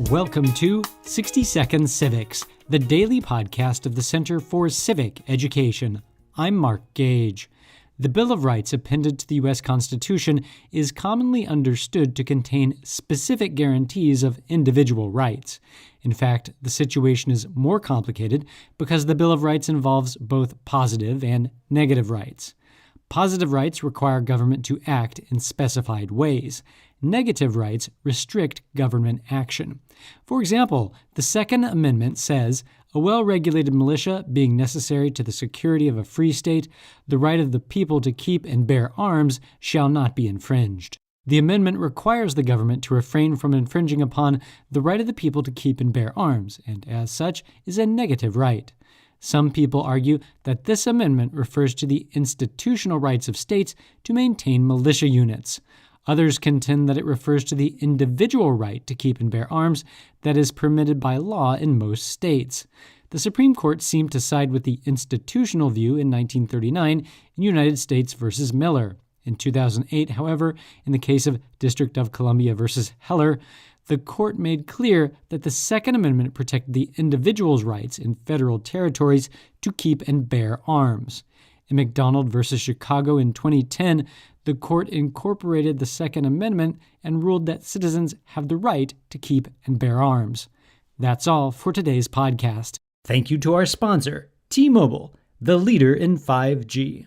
Welcome to 60 Second Civics, the daily podcast of the Center for Civic Education. I'm Mark Gage. The Bill of Rights appended to the U.S. Constitution is commonly understood to contain specific guarantees of individual rights. In fact, the situation is more complicated because the Bill of Rights involves both positive and negative rights. Positive rights require government to act in specified ways. Negative rights restrict government action. For example, the Second Amendment says, "A well-regulated militia being necessary to the security of a free state, the right of the people to keep and bear arms shall not be infringed." The amendment requires the government to refrain from infringing upon the right of the people to keep and bear arms, and as such is a negative right. Some people argue that this amendment refers to the institutional rights of states to maintain militia units. Others contend that it refers to the individual right to keep and bear arms that is permitted by law in most states. The Supreme Court seemed to side with the institutional view in 1939 in United States v. Miller. In 2008, however, in the case of District of Columbia v. Heller, the court made clear that the Second Amendment protected the individual's rights in federal territories to keep and bear arms. In McDonald v. Chicago in 2010, the court incorporated the Second Amendment and ruled that citizens have the right to keep and bear arms. That's all for today's podcast. Thank you to our sponsor, T-Mobile, the leader in 5G.